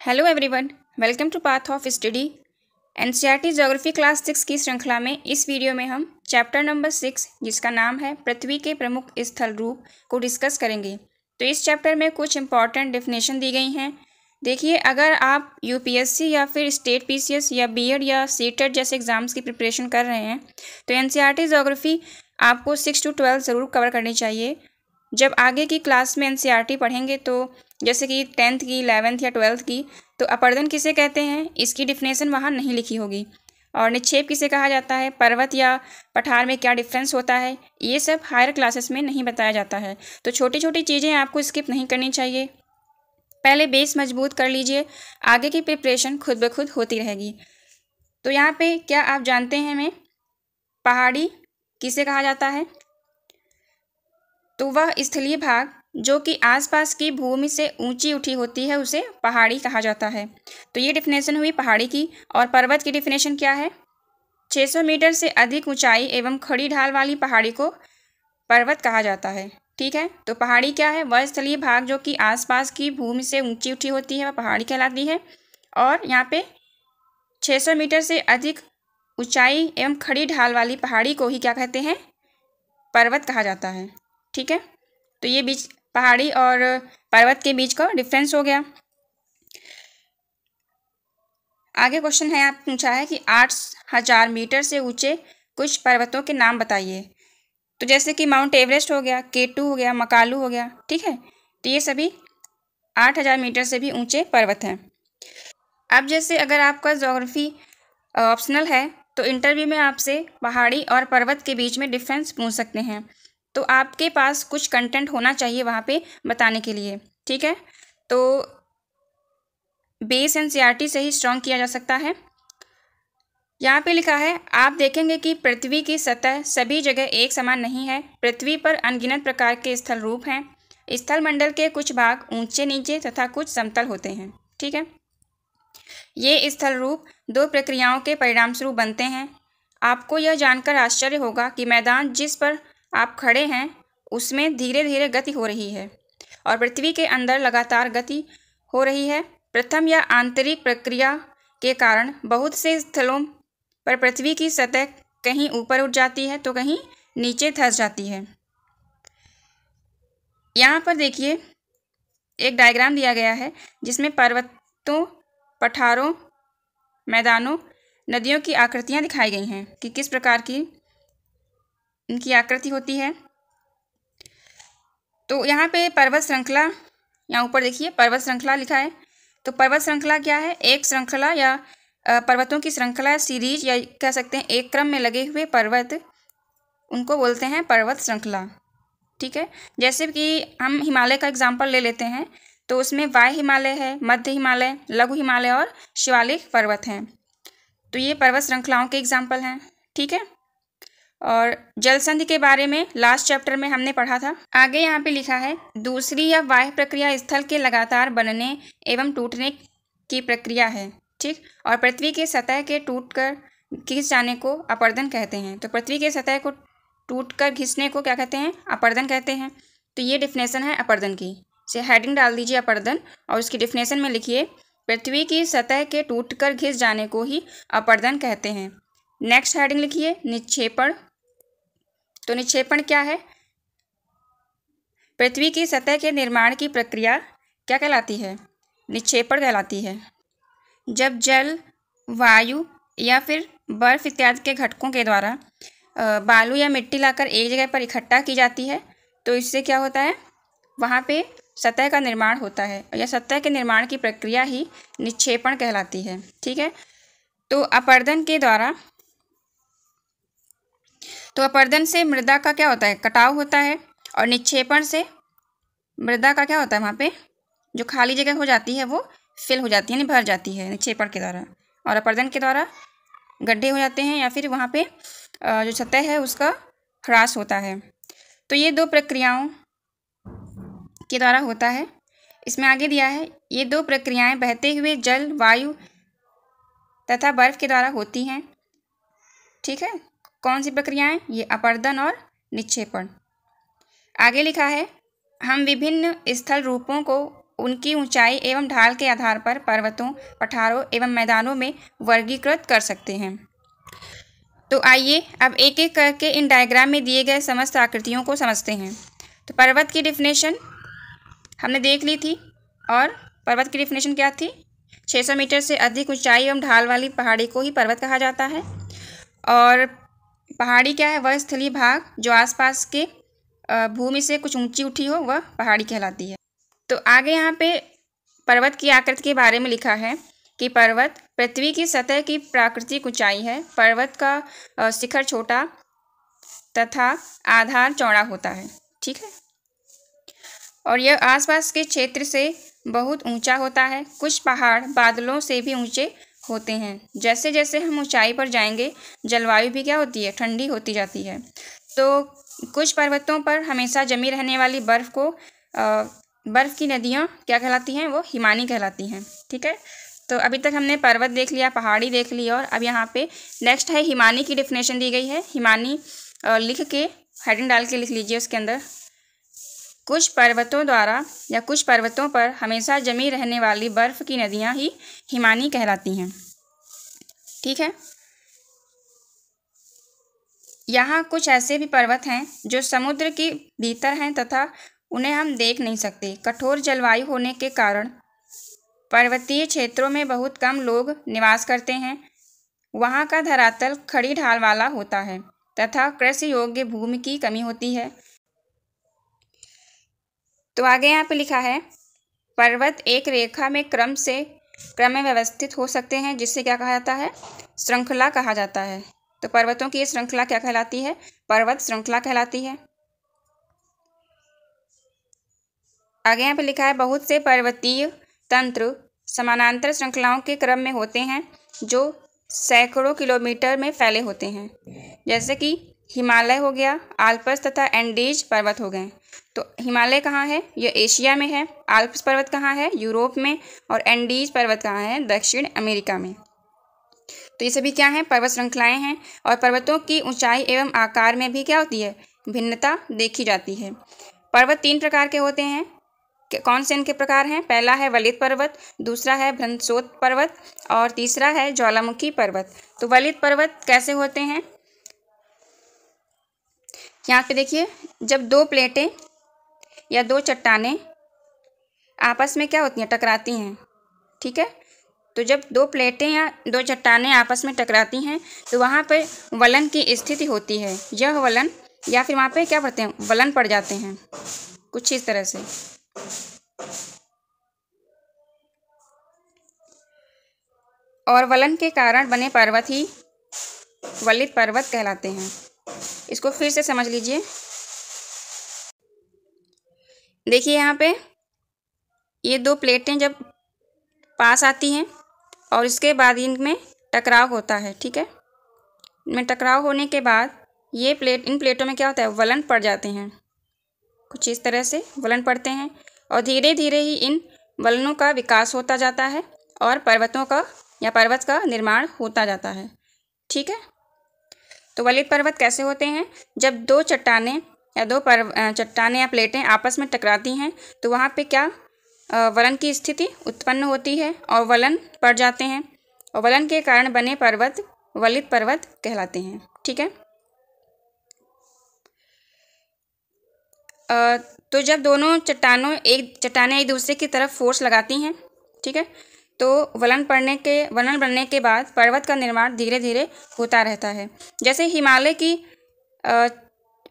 Hello everyone, welcome to path of study. NCERT geography class 6 की श्रृंखला में इस वीडियो में हम चैप्टर नंबर 6 जिसका नाम है पृथ्वी के प्रमुख स्थल रूप को डिस्कस करेंगे। तो इस चैप्टर में कुछ इंपॉर्टेंट डेफिनेशन दी गई हैं। देखिए, अगर आप यूपीएससी या फिर स्टेट पीसीएस या बीएड या सीटेट जैसे एग्ज़ाम्स की प्रिपरेशन कर रहे हैं तो एनसीईआरटी ज्योग्राफी आपको 6 to 12 ज़रूर कवर करनी चाहिए। जब आगे की क्लास में एनसीईआरटी पढ़ेंगे तो जैसे कि 10th की, 11th या 12th की, तो अपर्दन किसे कहते हैं इसकी डिफिनेशन वहाँ नहीं लिखी होगी। और निक्षेप किसे कहा जाता है, पर्वत या पठार में क्या डिफरेंस होता है, ये सब हायर क्लासेस में नहीं बताया जाता है। तो छोटी छोटी चीज़ें आपको स्किप नहीं करनी चाहिए। पहले बेस मजबूत कर लीजिए, आगे की प्रिपरेशन खुद ब खुद होती रहेगी। तो यहाँ पे क्या आप जानते हैं हमें पहाड़ी किसे कहा जाता है? तो वह स्थलीय भाग जो कि आसपास की भूमि से ऊंची उठी होती है उसे पहाड़ी कहा जाता है। तो ये डिफिनेशन हुई पहाड़ी की। और पर्वत की डिफिनेशन क्या है? 600 मीटर से अधिक ऊंचाई एवं खड़ी ढाल वाली पहाड़ी को पर्वत कहा जाता है। ठीक है, तो पहाड़ी क्या है? वह स्थलीय भाग जो कि आसपास की भूमि से ऊंची उठी होती है वह पहाड़ी कहलाती है। और यहाँ पे 600 मीटर से अधिक ऊंचाई एवं खड़ी ढाल वाली पहाड़ी को ही क्या कहते हैं? पर्वत कहा जाता है। ठीक है, तो ये बीच पहाड़ी और पर्वत के बीच का डिफरेंस हो गया। आगे क्वेश्चन है, आप पूछा है कि 8000 मीटर से ऊंचे कुछ पर्वतों के नाम बताइए। तो जैसे कि माउंट एवरेस्ट हो गया, K2 हो गया, मकालू हो गया। ठीक है, तो ये सभी 8000 मीटर से भी ऊंचे पर्वत हैं। अब जैसे अगर आपका ज्योग्राफी ऑप्शनल है तो इंटरव्यू में आपसे पहाड़ी और पर्वत के बीच में डिफरेंस पूछ सकते हैं। तो आपके पास कुछ कंटेंट होना चाहिए वहाँ पे बताने के लिए। ठीक है, तो बेस एनसीईआरटी से ही स्ट्रॉन्ग किया जा सकता है। यहाँ पे लिखा है, आप देखेंगे कि पृथ्वी की सतह सभी जगह एक समान नहीं है। पृथ्वी पर अनगिनत प्रकार के स्थल रूप हैं। स्थल मंडल के कुछ भाग ऊंचे नीचे तथा कुछ समतल होते हैं। ठीक है, ये स्थल रूप दो प्रक्रियाओं के परिणामस्वरूप बनते हैं। आपको यह जानकर आश्चर्य होगा कि मैदान जिस पर आप खड़े हैं उसमें धीरे धीरे गति हो रही है और पृथ्वी के अंदर लगातार गति हो रही है। प्रथम या आंतरिक प्रक्रिया के कारण बहुत से स्थलों पर पृथ्वी की सतह कहीं ऊपर उठ जाती है तो कहीं नीचे धंस जाती है। यहाँ पर देखिए एक डायग्राम दिया गया है जिसमें पर्वतों, पठारों, मैदानों, नदियों की आकृतियाँ दिखाई गई हैं कि किस प्रकार की इनकी आकृति होती है। तो यहाँ पे पर्वत श्रृंखला, यहाँ ऊपर देखिए पर्वत श्रृंखला लिखा है। तो पर्वत श्रृंखला क्या है? एक श्रृंखला या पर्वतों की श्रृंखला, सीरीज, या कह सकते हैं एक क्रम में लगे हुए पर्वत, उनको बोलते हैं पर्वत श्रृंखला। ठीक है, जैसे कि हम हिमालय का एग्जाम्पल ले लेते हैं तो उसमें वाय हिमालय है, मध्य हिमालय, लघु हिमालय और शिवालिक पर्वत हैं। तो ये पर्वत श्रृंखलाओं के एग्जाम्पल हैं। ठीक है, और जल संधि के बारे में लास्ट चैप्टर में हमने पढ़ा था। आगे यहाँ पे लिखा है, दूसरी या बाह्य प्रक्रिया स्थल के लगातार बनने एवं टूटने की प्रक्रिया है। ठीक, और पृथ्वी के सतह के टूटकर घिस जाने को अपर्दन कहते हैं। तो पृथ्वी के सतह को टूटकर घिसने को क्या कहते हैं? अपर्दन कहते हैं। तो ये डिफिनेशन है अपर्दन की। से हेडिंग डाल दीजिए अपर्दन और उसकी डिफिनेशन में लिखिए, पृथ्वी की सतह के टूटकर घिस जाने को ही अपर्दन कहते हैं। नेक्स्ट हेडिंग लिखिए निक्षेपण। तो निक्षेपण क्या है? पृथ्वी की सतह के निर्माण की प्रक्रिया क्या कहलाती है? निक्षेपण कहलाती है। जब जल, वायु या फिर बर्फ इत्यादि के घटकों के द्वारा बालू या मिट्टी लाकर एक जगह पर इकट्ठा की जाती है तो इससे क्या होता है? वहाँ पे सतह का निर्माण होता है। या सतह के निर्माण की प्रक्रिया ही निक्षेपण कहलाती है। ठीक है, तो अपर्दन के द्वारा, तो अपर्दन से मृदा का क्या होता है? कटाव होता है। और निक्षेपण से मृदा का क्या होता है? वहाँ पे जो खाली जगह हो जाती है वो फिल हो जाती है, यानी भर जाती है निक्षेपण के द्वारा। और अपर्दन के द्वारा गड्ढे हो जाते हैं या फिर वहाँ पे जो सतह है उसका ह्रास होता है। तो ये दो प्रक्रियाओं के द्वारा होता है। इसमें आगे दिया है, ये दो प्रक्रियाएं बहते हुए जल, वायु तथा बर्फ के द्वारा होती हैं। ठीक है, कौन सी प्रक्रियाएं? ये अपर्दन और निक्षेपण। आगे लिखा है, हम विभिन्न स्थल रूपों को उनकी ऊंचाई एवं ढाल के आधार पर पर्वतों, पठारों एवं मैदानों में वर्गीकृत कर सकते हैं। तो आइए अब एक एक करके इन डायग्राम में दिए गए समस्त आकृतियों को समझते हैं। तो पर्वत की डिफिनेशन हमने देख ली थी, और पर्वत की डिफिनेशन क्या थी? 600 मीटर से अधिक ऊंचाई एवं ढाल वाली पहाड़ी को ही पर्वत कहा जाता है। और पहाड़ी क्या है? वह स्थलीय भाग जो आसपास के भूमि से कुछ ऊंची उठी हो, वह पहाड़ी कहलाती है। तो आगे यहाँ पे पर्वत की आकृति के बारे में लिखा है कि पर्वत पृथ्वी की सतह की प्राकृतिक ऊंचाई है। पर्वत का शिखर छोटा तथा आधार चौड़ा होता है, ठीक है, और यह आसपास के क्षेत्र से बहुत ऊंचा होता है। कुछ पहाड़ बादलों से भी ऊंचे होते हैं। जैसे जैसे हम ऊंचाई पर जाएंगे, जलवायु भी क्या होती है? ठंडी होती जाती है। तो कुछ पर्वतों पर हमेशा जमी रहने वाली बर्फ़ की नदियाँ क्या कहलाती हैं? वो हिमानी कहलाती हैं, ठीक है। तो अभी तक हमने पर्वत देख लिया, पहाड़ी देख ली, और अब यहाँ पे नेक्स्ट है हिमानी की डिफिनेशन दी गई है। हिमानी लिख के हेडिंग डाल के लिख लीजिए उसके अंदर। कुछ पर्वतों द्वारा या कुछ पर्वतों पर हमेशा जमी रहने वाली बर्फ़ की नदियाँ ही हिमानी कहलाती हैं, ठीक है। यहाँ कुछ ऐसे भी पर्वत हैं जो समुद्र के भीतर हैं तथा उन्हें हम देख नहीं सकते। कठोर जलवायु होने के कारण पर्वतीय क्षेत्रों में बहुत कम लोग निवास करते हैं। वहाँ का धरातल खड़ी ढाल वाला होता है तथा कृषि योग्य भूमि की कमी होती है। तो आगे यहाँ पे लिखा है, पर्वत एक रेखा में क्रम में व्यवस्थित हो सकते हैं, जिससे क्या कहा जाता है? श्रृंखला कहा जाता है। तो पर्वतों की ये श्रृंखला क्या कहलाती है? पर्वत श्रृंखला कहलाती है। आगे यहाँ पे लिखा है, बहुत से पर्वतीय तंत्र समानांतर श्रृंखलाओं के क्रम में होते हैं जो सैकड़ों किलोमीटर में फैले होते हैं। जैसे कि हिमालय हो गया, आल्प्स तथा एंडीज पर्वत हो गए। तो हिमालय कहाँ है? यह एशिया में है। आल्प्स पर्वत कहाँ है? यूरोप में। और एंडीज पर्वत कहाँ है? दक्षिण अमेरिका में। तो ये सभी क्या हैं? पर्वत श्रृंखलाएँ हैं। और पर्वतों की ऊंचाई एवं आकार में भी क्या होती है? भिन्नता देखी जाती है। पर्वत 3 प्रकार के होते हैं। कौन से इनके प्रकार हैं? पहला है वलित पर्वत, दूसरा है भ्रंशोत्त पर्वत, और तीसरा है ज्वालामुखी पर्वत। तो वलित पर्वत कैसे होते हैं? यहाँ पे देखिए, जब 2 प्लेटें या 2 चट्टानें आपस में क्या होती हैं? टकराती हैं, ठीक है। तो जब 2 प्लेटें या 2 चट्टानें आपस में टकराती हैं तो वहाँ पर वलन की स्थिति होती है। यह वलन या फिर वहाँ पे क्या पड़ते हैं? वलन पड़ जाते हैं, कुछ इस तरह से। और वलन के कारण बने पर्वत ही वलित पर्वत कहलाते हैं। इसको फिर से समझ लीजिए। देखिए यहाँ पे ये 2 प्लेटें जब पास आती हैं और इसके बाद इनमें टकराव होता है, ठीक है। इनमें टकराव होने के बाद इन प्लेटों में क्या होता है? वलन पड़ जाते हैं, कुछ इस तरह से वलन पड़ते हैं, और धीरे धीरे ही इन वलनों का विकास होता जाता है और पर्वत का निर्माण होता जाता है, ठीक है। तो वलित पर्वत कैसे होते हैं? जब 2 चट्टानें या प्लेटें आपस में टकराती हैं तो वहाँ पे क्या वलन की स्थिति उत्पन्न होती है और वलन पड़ जाते हैं, और वलन के कारण बने पर्वत वलित पर्वत कहलाते हैं, ठीक है। तो जब दोनों चट्टानें एक दूसरे की तरफ फोर्स लगाती हैं, ठीक है, तो वलन बनने के बाद पर्वत का निर्माण धीरे धीरे होता रहता है। जैसे हिमालय की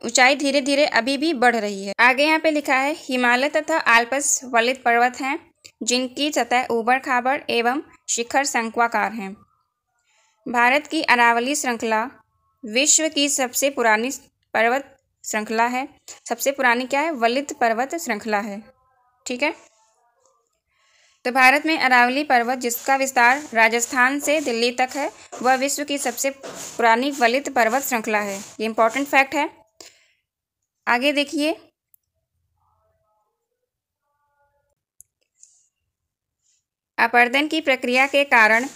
ऊंचाई धीरे धीरे अभी भी बढ़ रही है। आगे यहाँ पे लिखा है, हिमालय तथा आल्प्स वलित पर्वत हैं जिनकी सतह ऊबड़ खाबड़ एवं शिखर शंक्वाकार हैं। भारत की अरावली श्रृंखला विश्व की सबसे पुरानी पर्वत श्रृंखला है। सबसे पुरानी क्या है? वलित पर्वत श्रृंखला है, ठीक है। तो भारत में अरावली पर्वत, जिसका विस्तार राजस्थान से दिल्ली तक है, वह विश्व की सबसे पुरानी वलित पर्वत श्रृंखला है। ये इंपॉर्टेंट फैक्ट है। आगे देखिए, अपर्दन की प्रक्रिया के कारण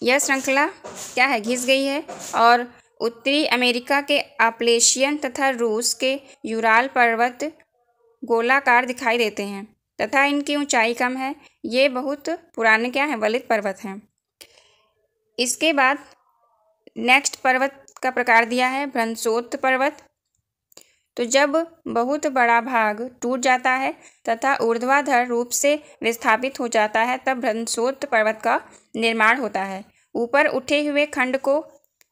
यह श्रृंखला क्या है? घिस गई है और उत्तरी अमेरिका के आपलेशियन तथा रूस के यूराल पर्वत गोलाकार दिखाई देते हैं। तथा इनकी ऊंचाई कम है। ये बहुत पुराने क्या हैं, वलित पर्वत हैं। इसके बाद नेक्स्ट पर्वत का प्रकार दिया है भ्रंशोत्त पर्वत। तो जब बहुत बड़ा भाग टूट जाता है तथा ऊर्ध्वाधर रूप से विस्थापित हो जाता है तब भ्रंशोत्त पर्वत का निर्माण होता है। ऊपर उठे हुए खंड को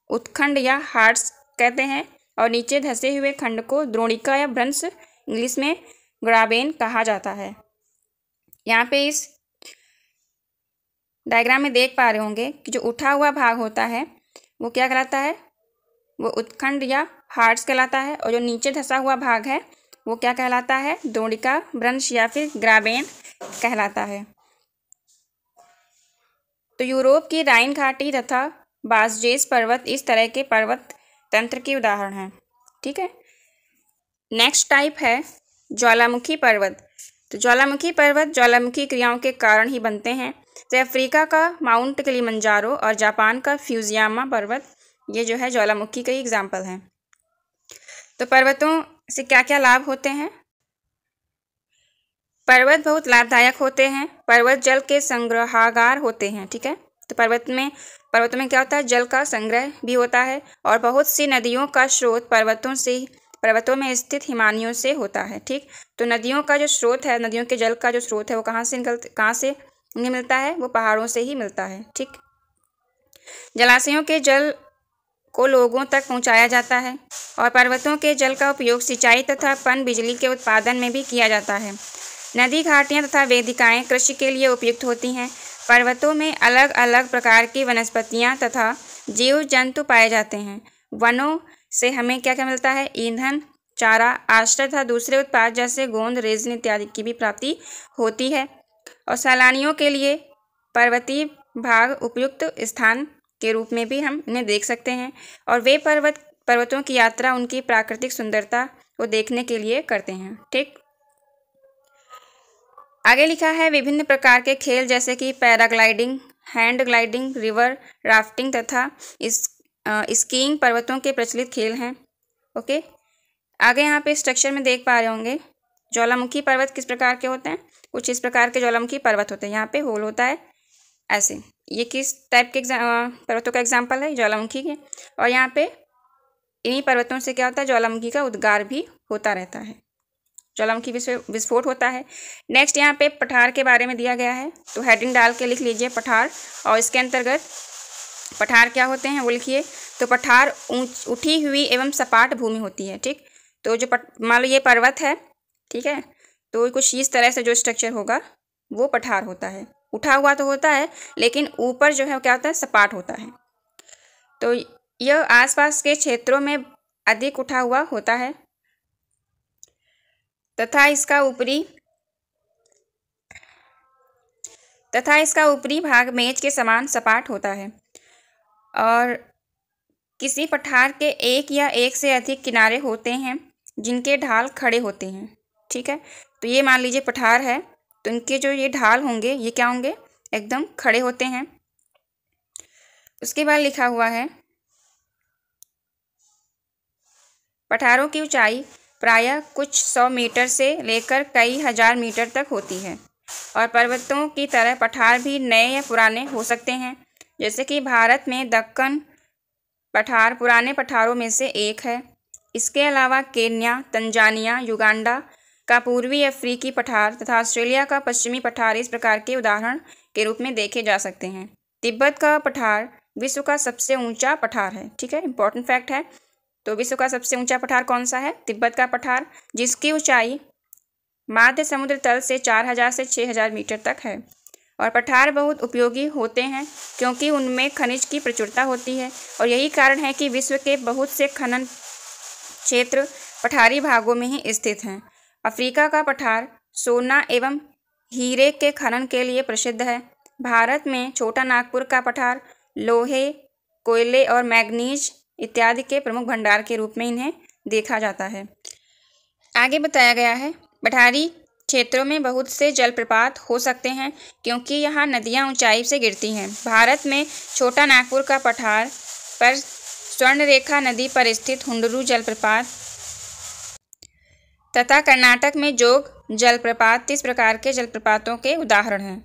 उत्खंड या हार्ट्स कहते हैं और नीचे धंसे हुए खंड को द्रोणिका या भ्रंश इंग्लिश में ग्राबेन कहा जाता है। यहाँ पे इस डायग्राम में देख पा रहे होंगे कि जो उठा हुआ भाग होता है वो क्या कहलाता है, वो उत्खंड या हार्ट्स कहलाता है, और जो नीचे धंसा हुआ भाग है वो क्या कहलाता है, द्रोणिका, भ्रंश या फिर ग्राबेन कहलाता है। तो यूरोप की राइन घाटी तथा बासजेस पर्वत इस तरह के पर्वत तंत्र के उदाहरण हैं। ठीक है। नेक्स्ट टाइप है ज्वालामुखी पर्वत। तो ज्वालामुखी पर्वत ज्वालामुखी क्रियाओं के कारण ही बनते हैं। तो अफ्रीका का माउंट किलिमंजारो और जापान का फ्यूजियामा पर्वत ये जो है ज्वालामुखी के एग्जाम्पल हैं। तो पर्वतों से क्या क्या लाभ होते हैं। पर्वत बहुत लाभदायक होते हैं। पर्वत जल के संग्रहागार होते हैं। ठीक है। तो पर्वतों में क्या होता है, जल का संग्रह भी होता है और बहुत सी नदियों का स्रोत पर्वतों में स्थित हिमानियों से होता है। ठीक। तो नदियों का जो स्रोत है, नदियों के जल का जो स्रोत है वो कहाँ से उन्हें मिलता है, वो पहाड़ों से ही मिलता है। ठीक। जलाशयों के जल को लोगों तक पहुंचाया जाता है और पर्वतों के जल का उपयोग सिंचाई तथा पन बिजली के उत्पादन में भी किया जाता है। नदी घाटियां तथा वेदिकाएं कृषि के लिए उपयुक्त होती हैं। पर्वतों में अलग अलग प्रकार की वनस्पतियां तथा जीव जंतु पाए जाते हैं। वनों से हमें क्या क्या मिलता है, ईंधन, चारा, आश्रय तथा दूसरे उत्पाद जैसे गोंद, रेजिन इत्यादि की भी प्राप्ति होती है। और सैलानियों के लिए पर्वतीय भाग उपयुक्त स्थान के रूप में भी हम इन्हें देख सकते हैं और वे पर्वतों की यात्रा उनकी प्राकृतिक सुंदरता को देखने के लिए करते हैं। ठीक। आगे लिखा है विभिन्न प्रकार के खेल जैसे कि paragliding, hand gliding, river rafting तथा स्कीइंग पर्वतों के प्रचलित खेल हैं। ओके। आगे यहाँ पे स्ट्रक्चर में देख पा रहे होंगे ज्वालामुखी पर्वत किस प्रकार के होते हैं। कुछ इस प्रकार के ज्वालामुखी पर्वत होते हैं। यहाँ पे होल होता है ऐसे। ये किस टाइप के पर्वतों का एग्जाम्पल है, ज्वालामुखी के। और यहाँ पे इन्हीं पर्वतों से क्या होता है, ज्वालामुखी का उद्गार भी होता रहता है, ज्वालामुखी विस्फोट होता है। नेक्स्ट यहाँ पे पठार के बारे में दिया गया है, तो हेडिंग डाल के लिख लीजिए पठार, और इसके अंतर्गत पठार क्या होते हैं वो लिखिए। तो पठार उठी हुई एवं सपाट भूमि होती है। ठीक। तो जो मान लो ये पर्वत है, ठीक है, तो कुछ इस तरह से जो स्ट्रक्चर होगा वो पठार होता है। उठा हुआ तो होता है लेकिन ऊपर जो है क्या होता है, सपाट होता है। तो यह आसपास के क्षेत्रों में अधिक उठा हुआ होता है तथा इसका ऊपरी भाग मेज के समान सपाट होता है और किसी पठार के एक या एक से अधिक किनारे होते हैं जिनके ढाल खड़े होते हैं। ठीक है। तो ये मान लीजिए पठार है, तो इनके जो ये ढाल होंगे ये क्या होंगे, एकदम खड़े होते हैं। उसके बाद लिखा हुआ है पठारों की ऊंचाई प्रायः कुछ 100 मीटर से लेकर कई हजार मीटर तक होती है और पर्वतों की तरह पठार भी नए या पुराने हो सकते हैं। जैसे कि भारत में दक्कन पठार पुराने पठारों में से एक है। इसके अलावा केन्या, तंजानिया, युगांडा का पूर्वी अफ्रीकी पठार तथा ऑस्ट्रेलिया का पश्चिमी पठार इस प्रकार के उदाहरण के रूप में देखे जा सकते हैं। तिब्बत का पठार विश्व का सबसे ऊंचा पठार है। ठीक है, इंपॉर्टेंट फैक्ट है। तो विश्व का सबसे ऊंचा पठार कौन सा है, तिब्बत का पठार, जिसकी ऊंचाई माध्य समुद्र तल से 4000 से 6000 मीटर तक है। और पठार बहुत उपयोगी होते हैं क्योंकि उनमें खनिज की प्रचुरता होती है और यही कारण है कि विश्व के बहुत से खनन क्षेत्र पठारी भागों में ही स्थित हैं। अफ्रीका का पठार सोना एवं हीरे के खनन के लिए प्रसिद्ध है। भारत में छोटा नागपुर का पठार लोहे, कोयले और मैग्नीज इत्यादि के प्रमुख भंडार के रूप में इन्हें देखा जाता है। आगे बताया गया है पठारी क्षेत्रों में बहुत से जलप्रपात हो सकते हैं क्योंकि यहाँ नदियाँ ऊंचाई से गिरती हैं। भारत में छोटा नागपुर का पठार पर स्वर्णरेखा नदी पर स्थित हुंडरू जलप्रपात तथा कर्नाटक में जोग जलप्रपात 30 प्रकार के जलप्रपातों के उदाहरण हैं।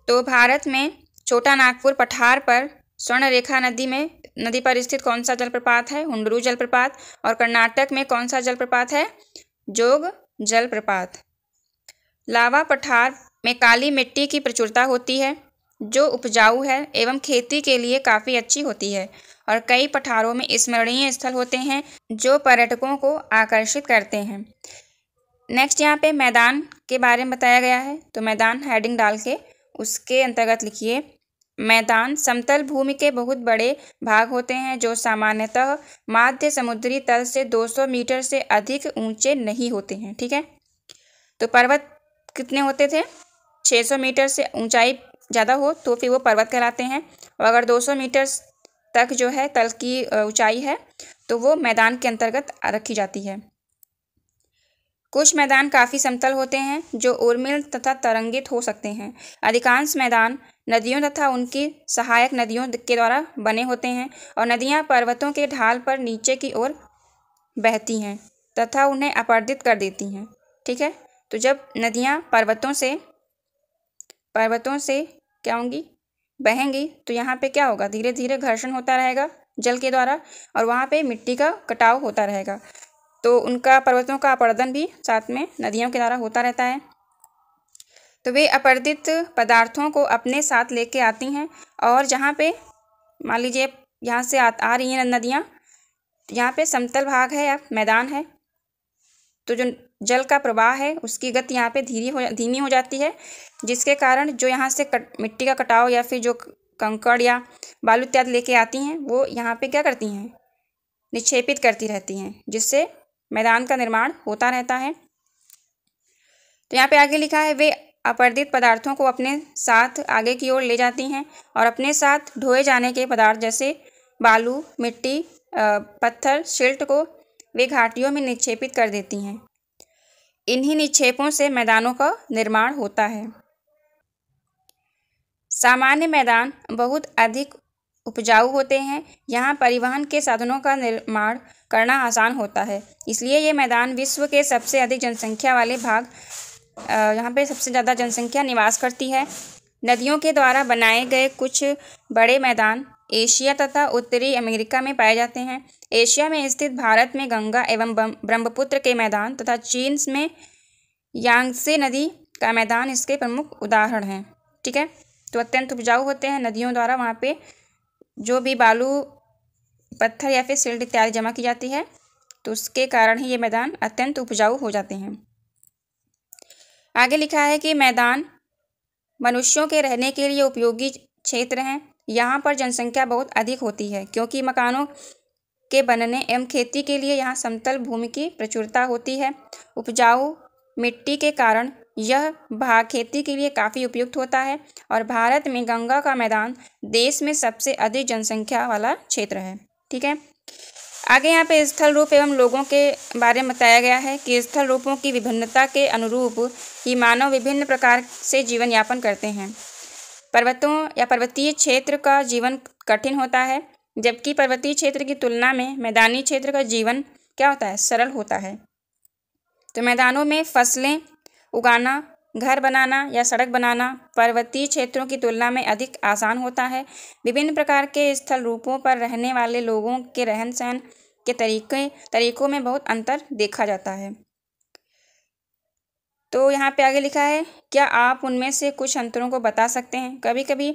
तो भारत में छोटा नागपुर पठार पर स्वर्णरेखा नदी पर स्थित कौन सा जलप्रपात है? हुंडरू जलप्रपात। और कर्नाटक में कौन सा जलप्रपात है? जोग जलप्रपात। लावा पठार में काली मिट्टी की प्रचुरता होती है जो उपजाऊ है एवं खेती के लिए काफ़ी अच्छी होती है, और कई पठारों में स्मरणीय स्थल होते हैं जो पर्यटकों को आकर्षित करते हैं। नेक्स्ट यहाँ पे मैदान के बारे में बताया गया है। तो मैदान हेडिंग डाल के उसके अंतर्गत लिखिए, मैदान समतल भूमि के बहुत बड़े भाग होते हैं जो सामान्यतः माध्य समुद्री तल से 200 मीटर से अधिक ऊंचे नहीं होते हैं। ठीक है, तो पर्वत कितने होते थे? 600 मीटर से ऊंचाई ज़्यादा हो तो फिर वो पर्वत कहलाते हैं, और अगर 200 मीटर तक जो है तल की ऊंचाई है तो वो मैदान के अंतर्गत रखी जाती है। कुछ मैदान काफ़ी समतल होते हैं जो उर्मिल तथा तरंगित हो सकते हैं। अधिकांश मैदान नदियों तथा उनकी सहायक नदियों के द्वारा बने होते हैं, और नदियाँ पर्वतों के ढाल पर नीचे की ओर बहती हैं तथा उन्हें अपरदित कर देती हैं। ठीक है, तो जब नदियाँ पर्वतों से क्या होंगी? बहेंगी, तो यहाँ पे क्या होगा? धीरे धीरे घर्षण होता रहेगा जल के द्वारा, और वहाँ पे मिट्टी का कटाव होता रहेगा, तो उनका पर्वतों का अपरदन भी साथ में नदियों के द्वारा होता रहता है। तो वे अपरदित पदार्थों को अपने साथ लेके आती हैं, और जहाँ पे मान लीजिए यहाँ से आ रही हैं नदियाँ, यहाँ पे समतल भाग है या मैदान है, तो जो जल का प्रवाह है उसकी गति यहाँ पे धीमी हो जाती है, जिसके कारण जो यहाँ से मिट्टी का कटाव या फिर जो कंकड़ या बालू इत्यादि लेके आती हैं वो यहाँ पे क्या करती हैं? निक्षेपित करती रहती हैं, जिससे मैदान का निर्माण होता रहता है। तो यहाँ पे आगे लिखा है, वे अपरदित पदार्थों को अपने साथ आगे की ओर ले जाती हैं, और अपने साथ ढोए जाने के पदार्थ जैसे बालू, मिट्टी, पत्थर, सिल्ट को वे घाटियों में निक्षेपित कर देती हैं। इन्हीं निक्षेपों से मैदानों का निर्माण होता है। सामान्य मैदान बहुत अधिक उपजाऊ होते हैं। यहाँ परिवहन के साधनों का निर्माण करना आसान होता है, इसलिए ये मैदान विश्व के सबसे अधिक जनसंख्या वाले भाग यहाँ पे सबसे ज़्यादा जनसंख्या निवास करती है। नदियों के द्वारा बनाए गए कुछ बड़े मैदान एशिया तथा उत्तरी अमेरिका में पाए जाते हैं। एशिया में स्थित भारत में गंगा एवं ब्रह्मपुत्र के मैदान तथा चीन में यांगत्से नदी का मैदान इसके प्रमुख उदाहरण हैं। ठीक है, तो अत्यंत उपजाऊ होते हैं। नदियों द्वारा वहाँ पे जो भी बालू, पत्थर या फिर सिल्ट इत्यादि जमा की जाती है, तो उसके कारण ही ये मैदान अत्यंत उपजाऊ हो जाते हैं। आगे लिखा है कि मैदान मनुष्यों के रहने के लिए उपयोगी क्षेत्र हैं। यहाँ पर जनसंख्या बहुत अधिक होती है क्योंकि मकानों के बनने एवं खेती के लिए यहाँ समतल भूमि की प्रचुरता होती है। उपजाऊ मिट्टी के कारण यह भाग खेती के लिए काफ़ी उपयुक्त होता है, और भारत में गंगा का मैदान देश में सबसे अधिक जनसंख्या वाला क्षेत्र है। ठीक है, आगे यहाँ पे स्थल रूप एवं लोगों के बारे में बताया गया है कि स्थल रूपों की विभिन्नता के अनुरूप ही मानव विभिन्न प्रकार से जीवन यापन करते हैं। पर्वतों या पर्वतीय क्षेत्र का जीवन कठिन होता है, जबकि पर्वतीय क्षेत्र की तुलना में मैदानी क्षेत्र का जीवन क्या होता है? सरल होता है। तो मैदानों में फसलें उगाना, घर बनाना या सड़क बनाना पर्वतीय क्षेत्रों की तुलना में अधिक आसान होता है। विभिन्न प्रकार के स्थल रूपों पर रहने वाले लोगों के रहन सहन के तरीकों में बहुत अंतर देखा जाता है। तो यहाँ पे आगे लिखा है, क्या आप उनमें से कुछ अंतरों को बता सकते हैं? कभी कभी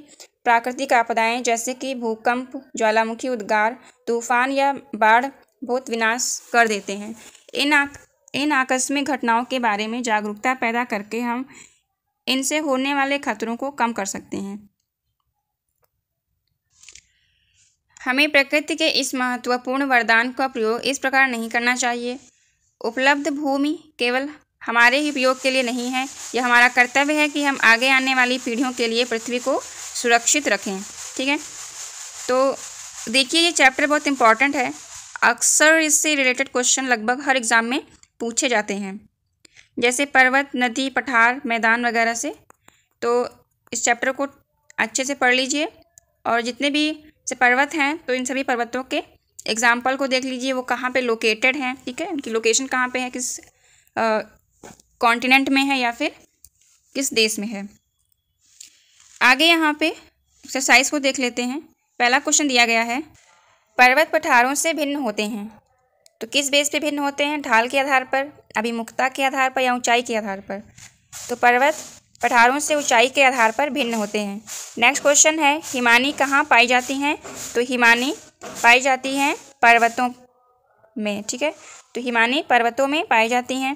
प्राकृतिक आपदाएं जैसे कि भूकंप, ज्वालामुखी उद्गार, तूफान या बाढ़ बहुत विनाश कर देते हैं। इन आकस्मिक घटनाओं के बारे में जागरूकता पैदा करके हम इनसे होने वाले खतरों को कम कर सकते हैं। हमें प्रकृति के इस महत्वपूर्ण वरदान का प्रयोग इस प्रकार नहीं करना चाहिए। उपलब्ध भूमि केवल हमारे ही उपयोग के लिए नहीं है, यह हमारा कर्तव्य है कि हम आगे आने वाली पीढ़ियों के लिए पृथ्वी को सुरक्षित रखें। ठीक है, तो देखिए ये चैप्टर बहुत इम्पॉर्टेंट है। अक्सर इससे रिलेटेड क्वेश्चन लगभग हर एग्ज़ाम में पूछे जाते हैं, जैसे पर्वत, नदी, पठार, मैदान वगैरह से। तो इस चैप्टर को अच्छे से पढ़ लीजिए, और जितने भी से पर्वत हैं तो इन सभी पर्वतों के एग्जाम्पल को देख लीजिए, वो कहाँ पे लोकेटेड हैं। ठीक है, उनकी लोकेशन कहाँ पे है, किस कॉन्टिनेंट में है या फिर किस देश में है। आगे यहाँ पे एक्सरसाइज को देख लेते हैं। पहला क्वेश्चन दिया गया है, पर्वत पठारों से भिन्न होते हैं। तो किस बेस पे भिन्न होते हैं? ढाल के आधार पर, अभिमुखता के आधार पर या ऊंचाई के आधार पर। तो पर्वत पठारों से ऊंचाई के आधार पर भिन्न होते हैं। नेक्स्ट क्वेश्चन है, हिमानी कहाँ पाई जाती हैं? तो हिमानी पाई जाती हैं पर्वतों में। ठीक है, तो हिमानी पर्वतों में पाई जाती हैं।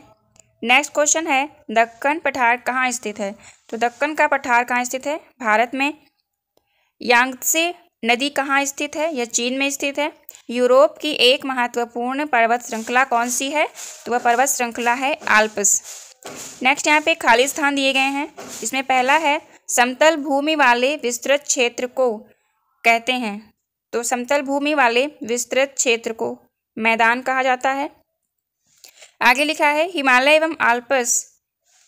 नेक्स्ट क्वेश्चन है, दक्कन पठार कहाँ स्थित है? तो दक्कन का पठार कहाँ स्थित है? भारत में। यांगत्से नदी कहाँ स्थित है? यह चीन में स्थित है। यूरोप की एक महत्वपूर्ण पर्वत श्रृंखला कौन सी है? तो वह पर्वत श्रृंखला है आल्प्स। नेक्स्ट यहाँ पे खाली स्थान दिए गए हैं। इसमें पहला है, समतल भूमि वाले विस्तृत क्षेत्र को कहते हैं। तो समतल भूमि वाले विस्तृत क्षेत्र को मैदान कहा जाता है। आगे लिखा है, हिमालय एवं आल्प्स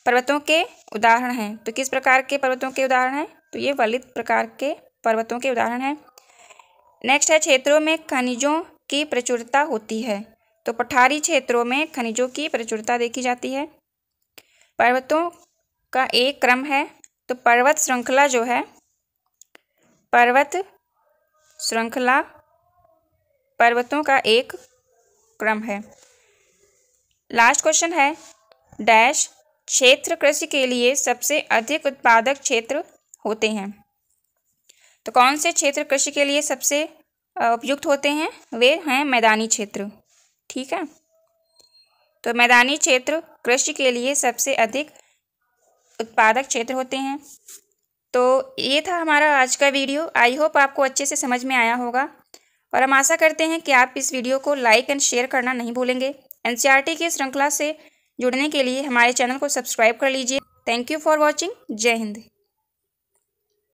पर्वतों के उदाहरण हैं। तो किस प्रकार के पर्वतों के उदाहरण हैं? तो ये वलित प्रकार के पर्वतों के उदाहरण हैं। नेक्स्ट है, क्षेत्रों में खनिजों की प्रचुरता होती है। तो पठारी क्षेत्रों में खनिजों की प्रचुरता देखी जाती है। पर्वतों का एक क्रम है। तो पर्वत श्रृंखला जो है, पर्वत श्रृंखला पर्वतों का एक क्रम है। लास्ट क्वेश्चन है, डैश क्षेत्र कृषि के लिए सबसे अधिक उत्पादक क्षेत्र होते हैं। तो कौन से क्षेत्र कृषि के लिए सबसे उपयुक्त होते हैं? वे हैं मैदानी क्षेत्र। ठीक है, तो मैदानी क्षेत्र कृषि के लिए सबसे अधिक उत्पादक क्षेत्र होते हैं। तो ये था हमारा आज का वीडियो। आई होप आपको अच्छे से समझ में आया होगा और हम आशा करते हैं कि आप इस वीडियो को लाइक एंड शेयर करना नहीं भूलेंगे। एनसीईआरटी की श्रृंखला से जुड़ने के लिए हमारे चैनल को सब्सक्राइब कर लीजिए। Thank you for watching. जय हिंद।